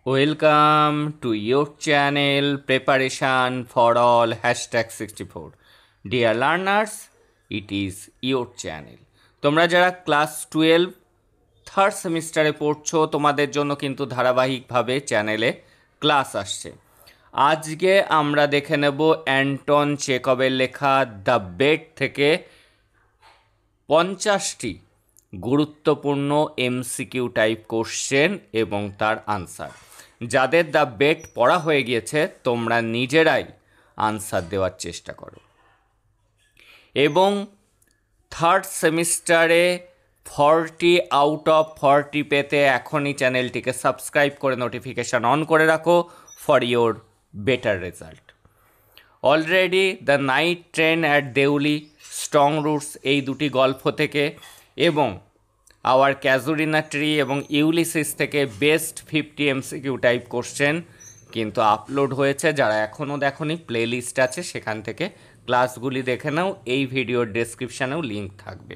Welcome to your channel Preparation for All #64. Dear learners, it is your channel. তোমরা যারা class 12 third সেমিস্টারে পড়ছো তোমাদের জন্য কিন্তু ধারাবাহিকভাবে চ্যানেলে ক্লাস আসছে। আজকে আমরা দেখে নেব অ্যান্টন চেকবের লেখা দ্য বেট থেকে 50টি গুরুত্বপূর্ণ এমসিকিউ টাইপ কোশ্চেন এবং তার আনসার। যাদের দ্য বেট পড়া হয়ে গিয়েছে তোমরা নিজেরাই আনসার দেওয়ার চেষ্টা করো। এবং থার্ড সেমিস্টারে 40 আউট অফ 40 পেতে এখনই চ্যানেলটিকে সাবস্ক্রাইব করে নোটিফিকেশান অন করে রাখো for your better result. Already the night train at Deuli, strong roots এই দুটি গল্প থেকে এবং আওয়ার ক্যাজুরিনা ট্রি এবং ইউলিসিস থেকে বেস্ট 50 এমসিকিউ টাইপ কোশ্চেন কিন্তু আপলোড হয়েছে। যারা এখনও দেখোনি প্লে লিস্ট আছে, সেখান থেকে ক্লাসগুলি দেখে নাও। এই ভিডিওর ডেসক্রিপশানেও লিঙ্ক থাকবে।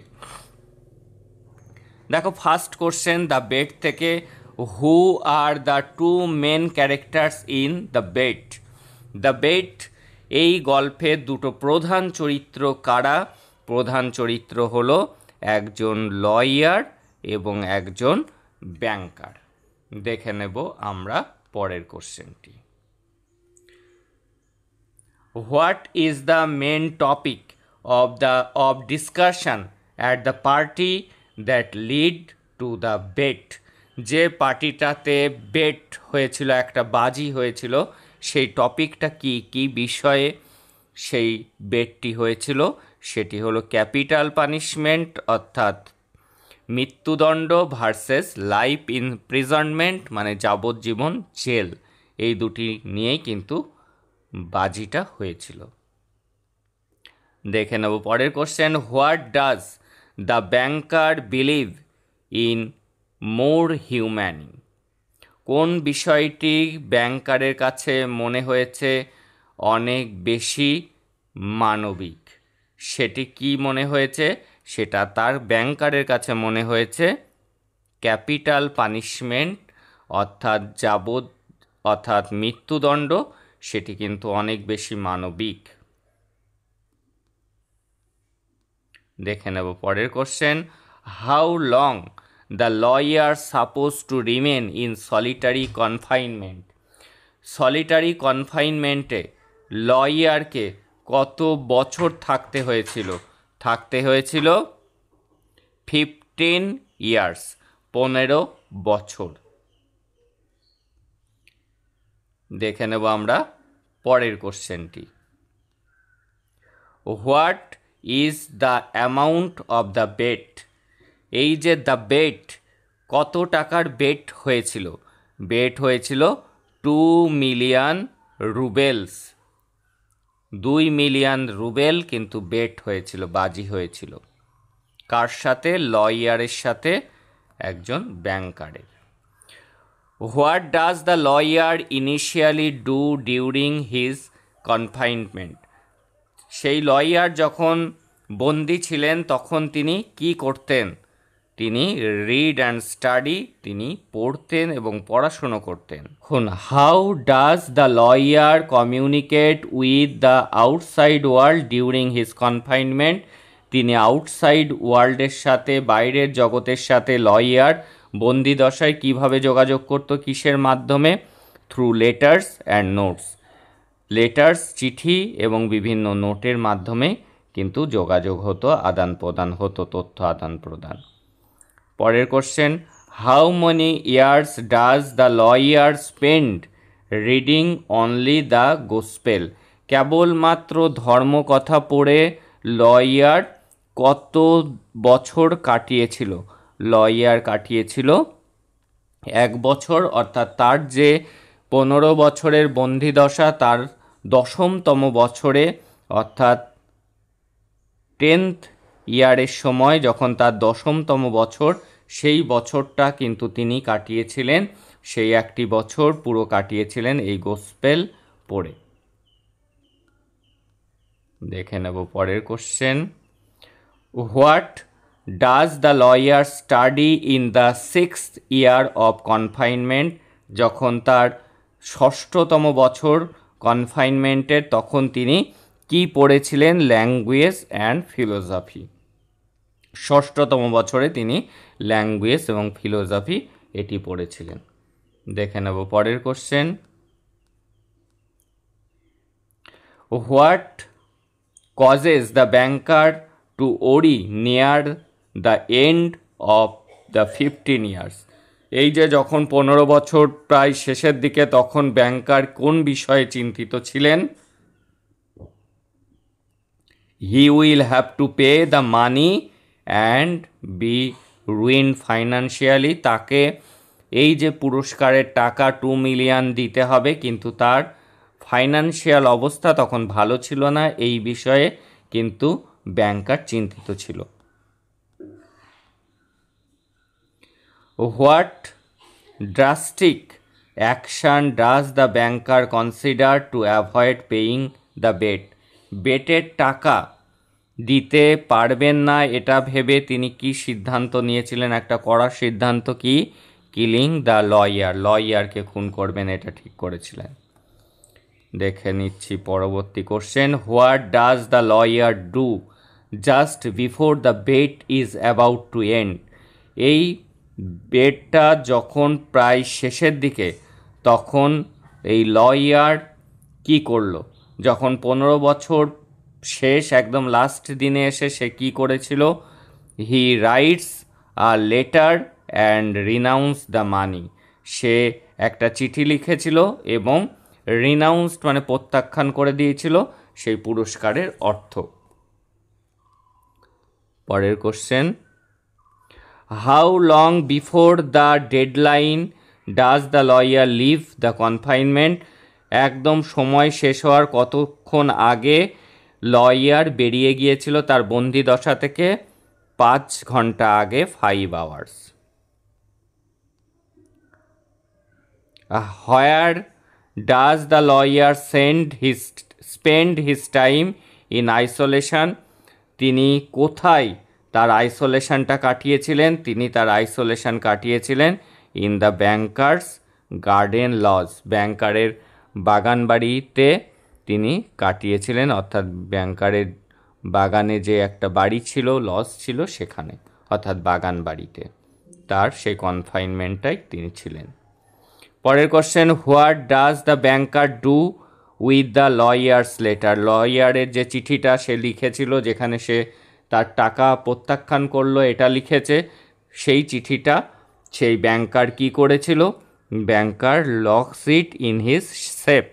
দেখো ফার্স্ট কোশ্চেন দ্য বেট থেকে, who are the two main characters in the bet? The bet এই গল্পের দুটো প্রধান চরিত্র কারা? প্রধান চরিত্র হলো একজন লয়ার এবং একজন ব্যাংকার। দেখে নেব আমরা পরের কোশ্চেনটি। What is the main topic of discussion at the party that lead to the bet? যে পার্টিটাতে বেট হয়েছিল, একটা বাজি হয়েছিল, সেই টপিকটা কি বিষয়ে সেই বেটটি হয়েছিল? সেটি হলো ক্যাপিটাল পানিশমেন্ট অর্থাৎ মৃত্যুদণ্ড ভার্সেস লাইফ ইমপ্রিজনমেন্ট মানে যাবজ্জীবন জেল। এই দুটি নিয়েই কিন্তু বাজিটা হয়েছিল। দেখে নেব পরের question. What does the banker believe in more humanity? কোন বিষয়টি ব্যাংকারের কাছে মনে হয়েছে অনেক বেশি মানবিক? সেটি কি মনে হয়েছে? সেটা তার ব্যাংকারের কাছে মনে হয়েছে ক্যাপিটাল পানিশমেন্ট অর্থাৎ মৃত্যুদণ্ড, সেটি কিন্তু অনেক বেশি মানবিক। দেখে নেব পরের question. How long the lawyer suppose to remain in solitary confinement? Solitary কনফাইনমেন্টে লয়ারকে কত বছর থাকতে হয়েছিল? থাকতে হয়েছিল 15 ইয়ার্স, 15 বছর। দেখে নেব আমরা পরের কোশ্চেনটি। What is the amount of the bet? এই যে দ্য বেট, কত টাকার বেট হয়েছিল? বেট হয়েছিল 2 মিলিয়ন রুবেলস। 2 মিলিয়ন রুবেল কিন্তু বেট হয়েছিল, বাজি হয়েছিল। কার সাথে? লয়ারের সাথে, একজন ব্যাংকারের। What does the lawyer initially do during his confinement? সেই লয়ার যখন বন্দি ছিলেন তখন তিনি কি করতেন? তিনি রিড অ্যান্ড স্টাডি, তিনি পড়তেন এবং পড়াশুনো করতেন। How does the lawyer communicate with the outside world during his confinement? তিনি আউটসাইড ওয়ার্ল্ডের সাথে, বাইরের জগতের সাথে লয়ার বন্দি দশায় কীভাবে যোগাযোগ করত? কিসের মাধ্যমে? Through letters and notes. Letters, চিঠি এবং বিভিন্ন নোটের মাধ্যমে কিন্তু যোগাযোগ হতো, আদান প্রদান হতো, তথ্য আদান প্রদান। পরের question. How many years does the lawyer spend reading only the gospel? কেবলমাত্র ধর্মকথা পড়ে লয়ার কত বছর কাটিয়েছিল? লয়ার কাটিয়েছিল 1 বছর, অর্থাৎ তার যে 15 বছরের বন্দিদশা তার 10তম বছরে অর্থাৎ 10th ইয়ারের সময় যখন তার 10তম বছর, সেই বছরটা কিন্তু তিনি কাটিয়েছিলেন, সেই একটি বছর পুরো কাটিয়েছিলেন এই গসপেল পড়ে। দেখে নেব পরের question. What does the lawyer study in the 6th year of confinement? যখন তার ষষ্ঠতম বছর কনফাইনমেন্টের, তখন তিনি কি পড়েছিলেন? Language and philosophy. ষষ্ঠতম বছরে তিনি ল্যাঙ্গুয়েজ এবং ফিলোসফি এটি পড়েছিলেন। দেখে নেব পরের question. What causes the banker to ওরি near the end of the 15 years? এই যে যখন 15 বছর প্রায় শেষের দিকে, তখন ব্যাংকার কোন বিষয়ে চিন্তিত ছিলেন? He will have to pay the money and be ruin financially. তাকে এই যে পুরস্কারের টাকা 2 মিলিয়ন দিতে হবে, কিন্তু তার ফাইন্যান্সিয়াল অবস্থা তখন ভালো ছিল না, এই বিষয়ে কিন্তু ব্যাংকার চিন্তিত ছিল। What drastic action does the banker consider to avoid paying the bet? বেটের টাকা দিতে পারবেন না এটা ভেবে তিনি কি সিদ্ধান্ত নিয়েছিলেন? একটা কড়া সিদ্ধান্ত, কি? কিলিং দ্য লয়ার, লয়ারকে খুন করবেন, এটা ঠিক করেছিলেন। দেখে নিচ্ছি পরবর্তী question. What does the lawyer do just before the bet is about to end? এই বেটটা যখন প্রায় শেষের দিকে, তখন এই লয়ার কি করলো? যখন 15 বছর শেষ, একদম লাস্ট দিনে এসে সে কি করেছিল? He writes a letter and renounce the money. সে একটা চিঠি লিখেছিল এবং রিনাউন্সড মানে প্রত্যাখ্যান করে দিয়েছিল সেই পুরস্কারের অর্থ। পরের question. How long before the deadline does the lawyer leave the confinement? একদম সময় শেষ হওয়ার কতক্ষণ আগে লয়ার বেরিয়ে গিয়েছিল তার বন্দি দশা থেকে? 5 ঘন্টা আগে, 5 hours। Where does the lawyer spend his time in isolation? তিনি কোথায় তার আইসোলেশনটা কাটিয়েছিলেন? তিনি তার আইসোলেশন কাটিয়েছিলেন in the banker's garden lodge, ব্যাংকারের বাগান বাড়িতে তিনি কাটিয়েছিলেন, অর্থাৎ ব্যাংকারের বাগানে যে একটা বাড়ি ছিল, লজ ছিল, সেখানে, অর্থাৎ বাগান বাড়িতে তার সেই কনফাইনমেন্টটাই তিনি ছিলেন। পরের question. What does the banker do with the lawyer's letter? লয়ারের যে চিঠিটা সে লিখেছিল, যেখানে সে তার টাকা প্রত্যাখ্যান করলো এটা লিখেছে, সেই চিঠিটা সেই ব্যাংকার কি করেছিল? Banker locks it in his safe,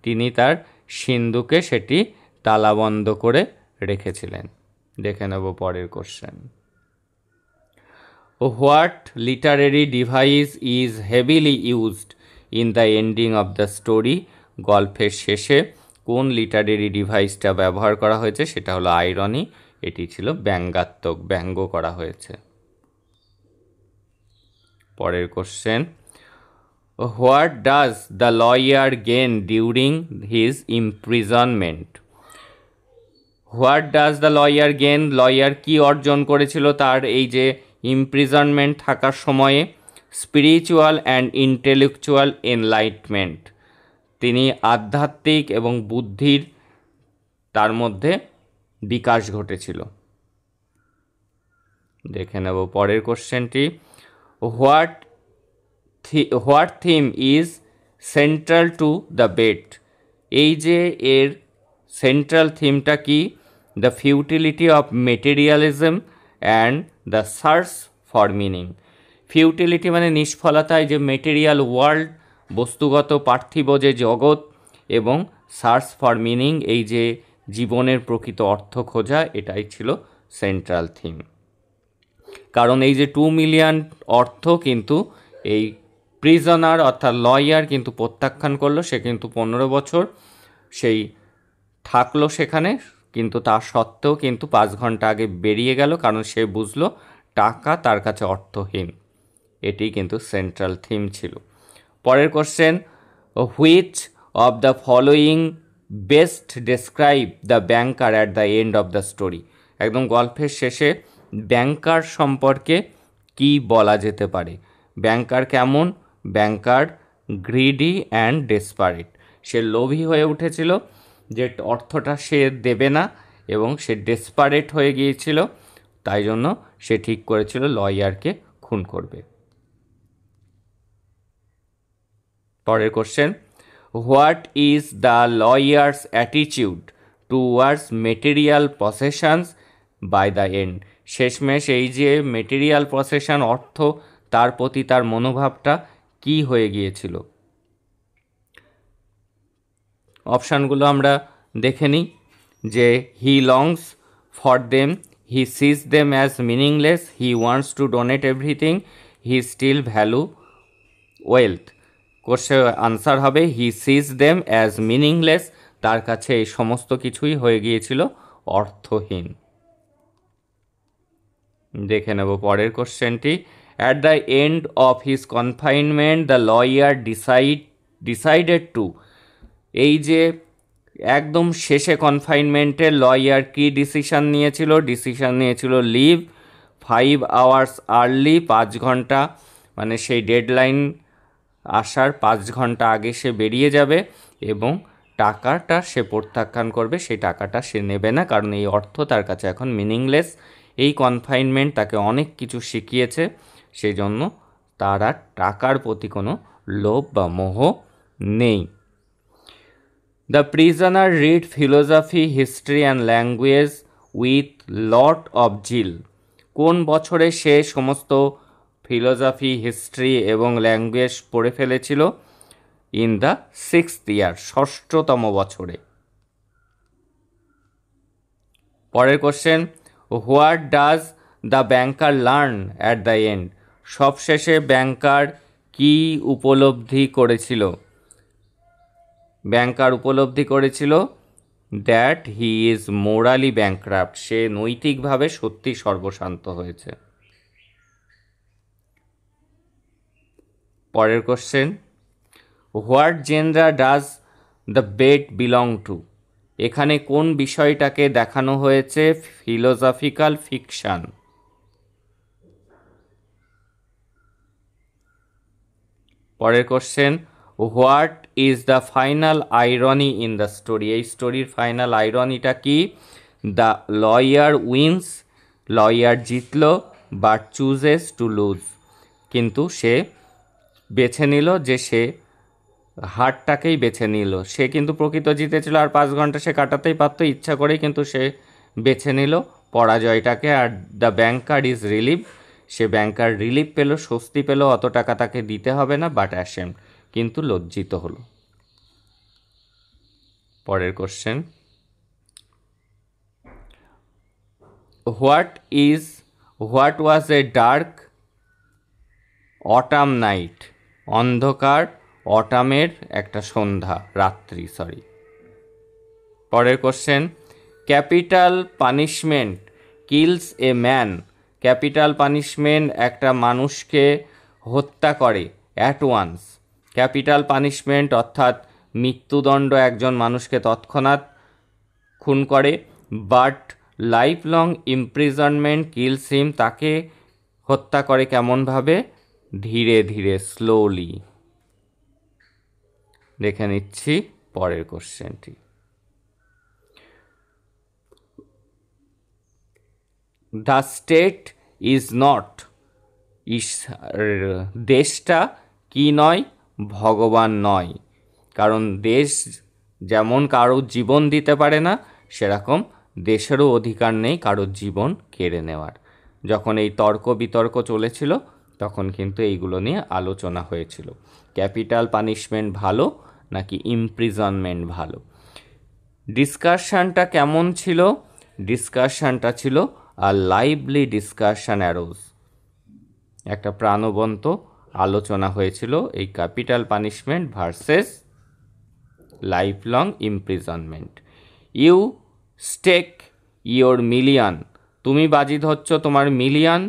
তিনি তার সিন্ধুকে সেটি তালাবন্ধ করে রেখেছিলেন। দেখে নেব পরের question. What literary device is heavily used in the ending of the story? গল্পের শেষে কোন লিটারেরি ডিভাইসটা ব্যবহার করা হয়েছে? সেটা হলো আইরনি, এটি ছিল ব্যঙ্গাত্মক, ব্যঙ্গ করা হয়েছে। পরের question. What does the lawyer gain during his imprisonment? What does the lawyer gain, lawyer কি অর্জন করেছিল তার এই যে ইমপ্রিজনমেন্ট থাকার সময়ে? স্পিরিচুয়াল অ্যান্ড ইন্টেলেকচুয়াল এনলাইটমেন্ট, তিনি আধ্যাত্মিক এবং বুদ্ধির তার মধ্যে বিকাশ ঘটেছিল। দেখে নেব পরের কোশ্চেনটি। What theme is central to the bet? এই যে এর সেন্ট্রাল থিমটা কি? The futility of materialism and the search for meaning. Futility মানে নিষ্ফলতায়, যে মেটেরিয়াল ওয়ার্ল্ড, বস্তুগত পার্থিব যে জগৎ, এবং সার্চ ফর মিনিং, এই যে জীবনের প্রকৃত অর্থ খোঁজা, এটাই ছিল সেন্ট্রাল থিম। কারণ এই যে 2 মিলিয়ন অর্থ কিন্তু এই প্রিজনার অর্থাৎ লয়ার কিন্তু প্রত্যাখ্যান করলো, সে কিন্তু 15 বছর সেই থাকলো সেখানে, কিন্তু তা সত্ত্বেও কিন্তু 5 ঘন্টা আগে বেরিয়ে গেল, কারণ সে বুঝলো টাকা তার কাছে অর্থহীন। এটি কিন্তু সেন্ট্রাল থিম ছিল। পরের question. Which of the following best describe the banker at the end of the story? একদম গল্পের শেষে ব্যাংকার সম্পর্কে কি বলা যেতে পারে? ব্যাংকার কেমন? ব্যাংকার গ্রিডি অ্যান্ড ডেসপারেট। সে লোভী হয়ে উঠেছিল, যে অর্থটা সে দেবে না, এবং সে ডেসপারেট হয়ে গিয়েছিল, তাই জন্য সে ঠিক করেছিল লয়ারকে খুন করবে। পরের question, what is the lawyer's attitude towards material possessions by the end? শেষমেশ এই যে মেটেরিয়াল পসেশন, অর্থ, তার প্রতি তার মনোভাবটা কি হয়ে গিয়েছিল? অপশানগুলো আমরা দেখে নিই। যে he longs for them, he sees them as meaningless, he wants to donate everything, he still value wealth. Question answer হবে he sees them as meaningless, তার কাছে এই সমস্ত কিছুই হয়ে গিয়েছিল অর্থহীন। দেখে নেব পরের কোশ্চেনটি। At the end of his confinement the lawyer decided to, এই যে একদম শেষে কনফাইনমেন্টের লয়ার কি ডিসিশন নিয়েছিল? লিভ 5 hours আর্লি, 5 ঘন্টা, মানে সেই ডেডলাইন আসার 5 ঘন্টা আগে সে বেরিয়ে যাবে, এবং টাকাটা সে প্রত্যাখ্যান করবে, সেই টাকাটা সে নেবে না, কারণ এই অর্থ তার কাছে এখন মিনিংলেস। এই কনফাইনমেন্ট তাকে অনেক কিছু শিখিয়েছে, সেই জন্য তার আর টাকার প্রতি কোনো লোভ বা মোহ নেই। The prisoner read philosophy, history and language with lot of zeal. কোন বছরে সে সমস্ত ফিলোসফি, হিস্ট্রি এবং ল্যাঙ্গুয়েজ পড়ে ফেলেছিল? ইন দ্য 6th year, 6ষ্ঠতম বছরে। পরের question, what does the banker learn at the end? সবশেষে ব্যাংকার কি উপলব্ধি করেছিল? ব্যাংকার উপলব্ধি করেছিল that he is morally bankrupt, সে নৈতিকভাবে সত্যি সর্বশান্ত হয়েছে। পরের question, what genre does the bet belong to? এখানে কোন বিষয়টাকে দেখানো হয়েছে? Philosophical fiction. পরের question, what is the final irony in the story? এই স্টোরির ফাইনাল আইরনিটা কি? দ্য লয়ার উইন্স, লয়ার জিতল, বাট চুজেস টু লুজ, কিন্তু সে বেছে নিল যে সে হারটাকেই বেছে নিল। সে কিন্তু প্রকৃত জিতেছিল, আর 5 ঘন্টা সে কাটাতেই পারতো ইচ্ছা করেই, কিন্তু সে বেছে নিল পরাজয়টাকে। আর দ্য ব্যাংকার ইজ রিলিভ, সে ব্যাংকার রিলিফ পেল, স্বস্তি পেল, অত টাকা তাকে দিতে হবে না, বাট অ্যাশেম, কিন্তু লজ্জিত হলো। পরের question, what was a dark autumn night? অন্ধকার অটামের একটা সন্ধ্যা, রাত্রি, সরি। পরের question, capital punishment kills a man. Capital punishment একটা মানুষকে হত্যা করে অ্যাট ওয়ান্স। ক্যাপিটাল পানিশমেন্ট অর্থাৎ মৃত্যুদণ্ড একজন মানুষকে তৎক্ষণাৎ খুন করে, but life long imprisonment kills him, তাকে হত্যা করে কেমনভাবে? ধীরে ধীরে, স্লোলি। দেখে নিচ্ছি পরের কোশ্চেনটি। দ্য স্টেট ইজ নট, দেশটা কি নয়? ভগবান নয়। কারণ দেশ যেমন কারো জীবন দিতে পারে না, সেরকম দেশেরও অধিকার নেই কারোর জীবন কেড়ে নেওয়ার। যখন এই তর্ক বিতর্ক চলেছিল, তখন কিন্তু এইগুলো নিয়ে আলোচনা হয়েছিল, ক্যাপিটাল পানিশমেন্ট ভালো নাকি ইমপ্রিজনমেন্ট ভালো। ডিসকাশনটা কেমন ছিল? ডিসকাশনটা ছিল আর লাইভলি ডিসকাশন অ্যারোজ, একটা প্রাণবন্ত আলোচনা হয়েছিল এই capital punishment versus life long imprisonment. You stake your million, তুমি বাজি ধরছ তোমার million,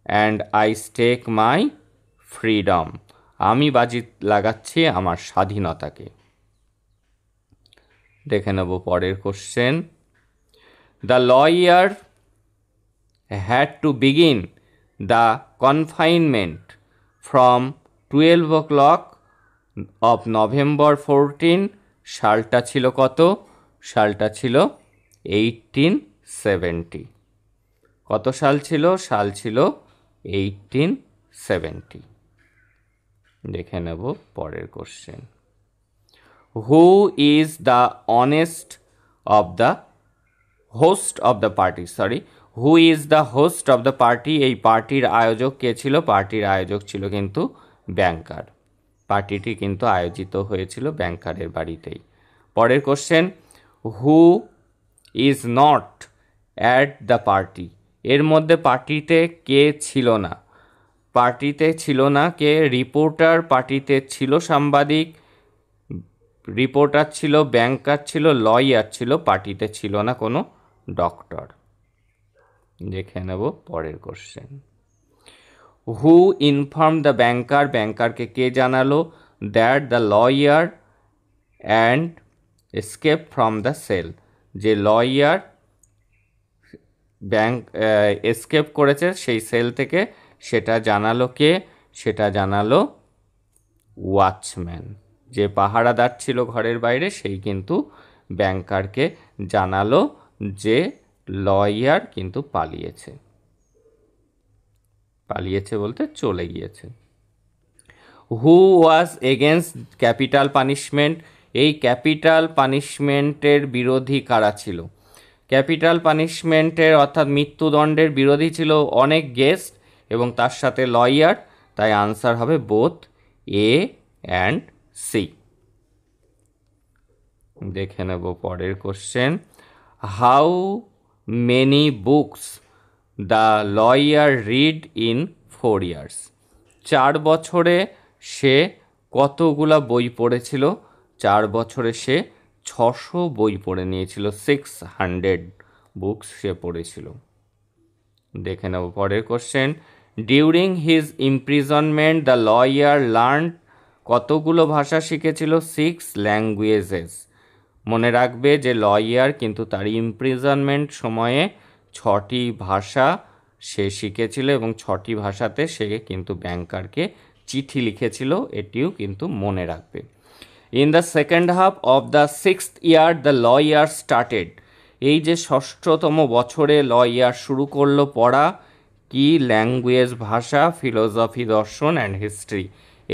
and I stake my freedom, আমি বাজি লাগাচ্ছি আমার স্বাধীনতাকে। দেখে নেব পরের question. The lawyer had to begin the confinement from 12 o'clock of November 14 সালটা ছিল কত? সালটা ছিল 1870। কত সাল ছিল? সাল ছিল 1870। দেখে নেব পরের question. Who is the honest of the host of the party, who is the host of the party? এই পার্টির আয়োজক কে ছিল? পার্টির আয়োজক ছিল কিন্তু ব্যাংকার। পার্টিটি কিন্তু আয়োজিত হয়েছিল ব্যাংকারের বাড়িতেই। পরের question, who is not at the party? এর মধ্যে পার্টিতে কে ছিল না? পার্টিতে ছিল না কে? রিপোর্টার পার্টিতে ছিল, সাংবাদিক রিপোর্টার ছিল, ব্যাংকার ছিল, লয়ার ছিল, পার্টিতে ছিল না কোনো ডক্টর। দেখে নেব পরের question. Who inform the banker? ব্যাংকারকে কে জানালো? That the lawyer and escape from the cell? যে লয়ার ব্যাংক এসকেপ করেছে সেই সেল থেকে, সেটা জানালো কে? সেটা জানালো ওয়াচম্যান। যে পাহারাদার ছিল ঘরের বাইরে, সেই কিন্তু ব্যাংকারকে জানালো যে লয়ার কিন্তু পালিয়েছে। পালিয়েছে বলতে চলে গিয়েছে। হু ওয়াজ এগেনস্ট ক্যাপিটাল পানিশমেন্ট? এই ক্যাপিটাল পানিশমেন্টের বিরোধী কারা ছিল? ক্যাপিটাল পানিশমেন্টের অর্থাৎ মৃত্যুদণ্ডের বিরোধী ছিল অনেক গেস্ট এবং তার সাথে লয়ার। তাই আনসার হবে বোথ এ অ্যান্ড সি। দেখে নেব পরের question. How many books the lawyer read in 4 years? 4 বছরে সে কতগুলা বই পড়েছিল? 4 বছরে সে 600 বই পড়ে নিয়েছিল। 600 বুকস সে পড়েছিল। দেখে নেব পরের question. During his imprisonment the lawyer learn? কতগুলো ভাষা শিখেছিল? 6 ল্যাঙ্গুয়েজেস। মনে রাখবে যে লয়ার কিন্তু তার ইমপ্রিজনমেন্ট সময়ে 6টি ভাষা সে শিখেছিল এবং 6টি ভাষাতে সে কিন্তু ব্যাংকারকে চিঠি লিখেছিল, এটিও কিন্তু মনে রাখবে। In the second half of the 6th year the lawyer started? এই যে 6তম বছরে লয়ার শুরু করলো পড়া কি ল্যাঙ্গুয়েজ? ভাষা, ফিলোসফি, দর্শন অ্যান্ড হিস্ট্রি।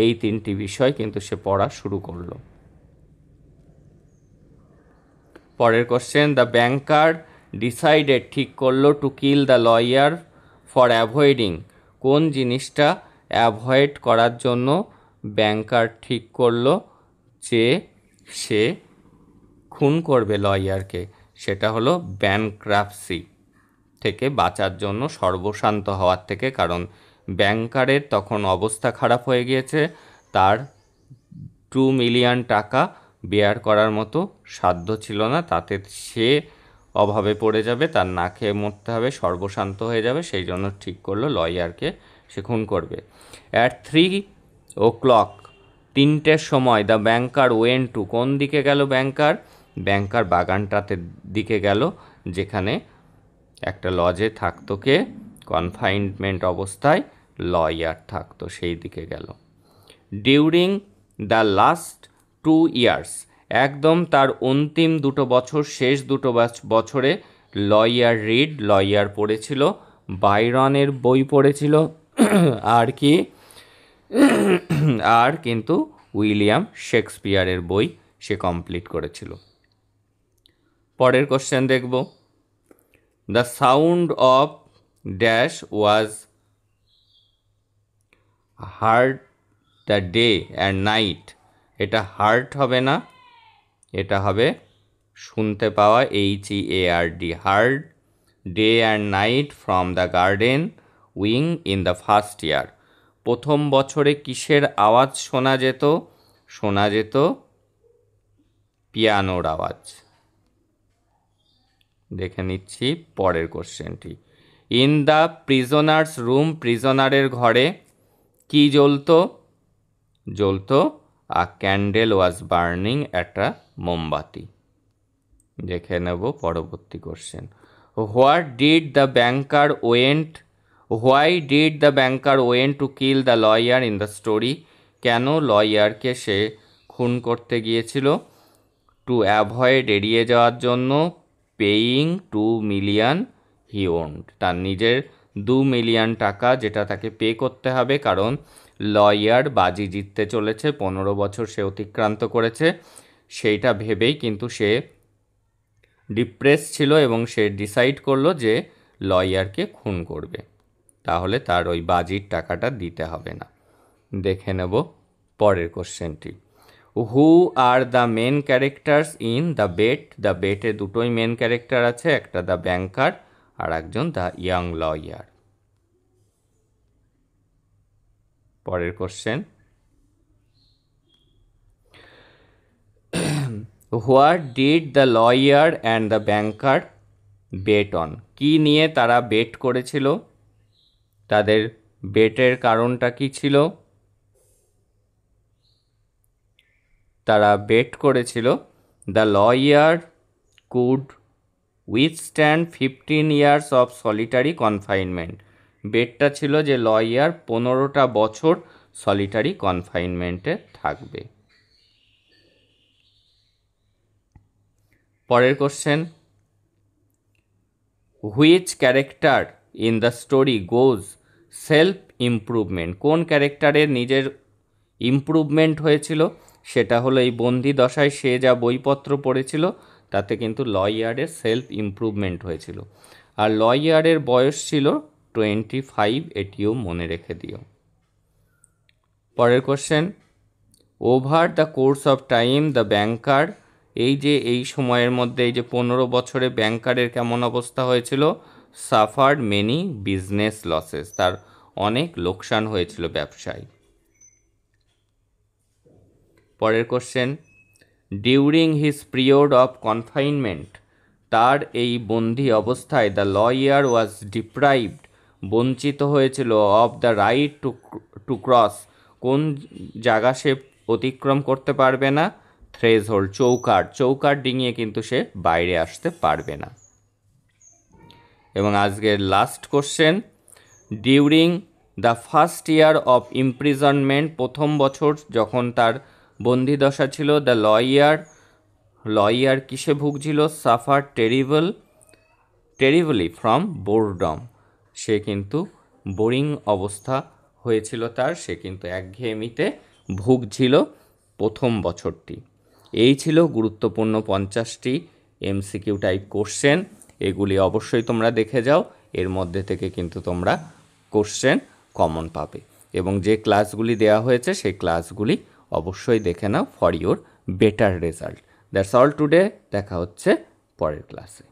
এই 3টি বিষয় কিন্তু সে পড়া শুরু করলো। পরের কোশ্চেন। The banker decided? ঠিক করলো, to kill the lawyer for avoiding? কোন জিনিসটা অ্যাভয়েড করার জন্য ব্যাংকার ঠিক করলো যে সে খুন করবে লয়ারকে? সেটা হলো ব্যাংক্রাপসি থেকে বাঁচার জন্য, সর্বশান্ত হওয়ার থেকে। কারণ ব্যাংকারের তখন অবস্থা খারাপ হয়ে গিয়েছে, তার 2 মিলিয়ন টাকা বেয়ার করার মতো সাধ্য ছিল না, তাতে সে অভাবে পড়ে যাবে, তার না খেয়ে মরতে হবে, সর্বশান্ত হয়ে যাবে। সেই জন্য ঠিক করলো লয়ারকে সে খুন করবে। অ্যাট 3 o'clock 3টের সময় দ্য ব্যাংকার ওয়েন টু? কোন দিকে গেল ব্যাংকার? ব্যাংকার বাগানটাতে দিকে গেল, যেখানে একটা লজে থাকতো কে? কনফাইনমেন্ট অবস্থায় লয়ার থাকতো, সেই দিকে গেল। During the last 2 years? একদম তার অন্তিম 2 বছর, শেষ 2 বছরে লয়ার রিড? লয়ার পড়েছিল বাইরনের বই পড়েছিল আর কি আর কিন্তু উইলিয়াম শেক্সপিয়ারের বই সে কমপ্লিট করেছিল। পরের কোশ্চেন দেখব। The sound of dash was hard the day and night? এটা হার্ট হবে না, এটা হবে শুনতে পাওয়া, HEARD, hard day and night from the garden wing in the first year? প্রথম বছরে কিসের আওয়াজ শোনা যেত? শোনা যেত পিয়ানোর আওয়াজ। দেখে নিচ্ছি পরের কোশ্চেনটি। In the prisoner's room? প্রিজনারের ঘরে কি জ্বলতো? জ্বলতো আ ক্যান্ডেল ওয়াজ বার্নিং, একটা মোমবাতি। দেখে নেব পরবর্তী question. What did the banker went? Why did the banker went to kill the lawyer in the story? কেন লয়ারকে সে খুন করতে গিয়েছিল? টু অ্যাভয়েড, এড়িয়ে যাওয়ার জন্য, পেইং 2 মিলিয়ন হি ওন্ড, তার নিজের 2 মিলিয়ন টাকা যেটা তাকে পে করতে হবে, কারণ লয়ার বাজি জিততে চলেছে, 15 বছর সে অতিক্রান্ত করেছে, সেইটা ভেবেই কিন্তু সে ডিপ্রেস ছিল এবং সে ডিসাইড করলো যে লয়ারকে খুন করবে, তাহলে তার ওই বাজির টাকাটা দিতে হবে না। দেখে নেব পরের কোশ্চেনটি। Who are the main characters in the bet? The বেটে দুটোই মেন ক্যারেক্টার আছে, একটা দ্য ব্যাংকার আর একজন দ্য ইয়াং লয়ার। পরের question, what did the lawyer and the banker bet on? কি নিয়ে তারা বেট করেছিল? তাদের বেটের কারণটা কি ছিল? তারা বেট করেছিল the lawyer could withstand 15 years of solitary confinement. বেটটা ছিল যে লয়ার 15টা বছর সলিটারি কনফাইনমেন্টে থাকবে। পরের question, which character in the story goes self improvement? কোন ক্যারেক্টারের নিজের ইমপ্রুভমেন্ট হয়েছিল? সেটা হলো এই বন্দি দশায় সে যা বইপত্র পড়েছিল তাতে কিন্তু লয়ারের সেলফ ইমপ্রুভমেন্ট হয়েছিল, আর লয়ারের বয়স ছিল 25, এটিও মনে রেখে দিও। পরের question, over the course of time the banker, এই সময়ের মধ্যে এই যে 15 বছরে ব্যাংকারের কেমন অবস্থা হয়েছিল? সাফার্ড মেনি বিজনেস লসেস, তার অনেক লোকসান হয়েছিল ব্যবসায়। পরের question, during his period of confinement, তার এই বন্দি অবস্থায় দ্য লয়ার ওয়াজ ডিপ্রাইভড, বঞ্চিত হয়েছিল, of the right to cross, কোন জায়গা সে অতিক্রম করতে পারবে না? থ্রেশহোল্ড, চৌকাঠ ডিঙিয়ে কিন্তু সে বাইরে আসতে পারবে না। এবং আজকের last question, during the first year of imprisonment, প্রথম বছর যখন তার বন্দিদশা ছিল, দ্য লয়ার কিসে ভুগছিল? সাফার টেরিবলি ফ্রম বোরডম, সে কিন্তু বোরিং অবস্থা হয়েছিল তার, সে কিন্তু একঘেয়েমিতে ভুগছিল প্রথম বছরটি। এই ছিল গুরুত্বপূর্ণ 50টি এমসিকিউ টাইপ কোশ্চেন, এগুলি অবশ্যই তোমরা দেখে যাও, এর মধ্যে থেকে কিন্তু তোমরা কোশ্চেন কমন পাবে, এবং যে ক্লাসগুলি দেওয়া হয়েছে সেই ক্লাসগুলি অবশ্যই দেখে নাও for your better result. That's all today, দেখা হচ্ছে পরের ক্লাসে।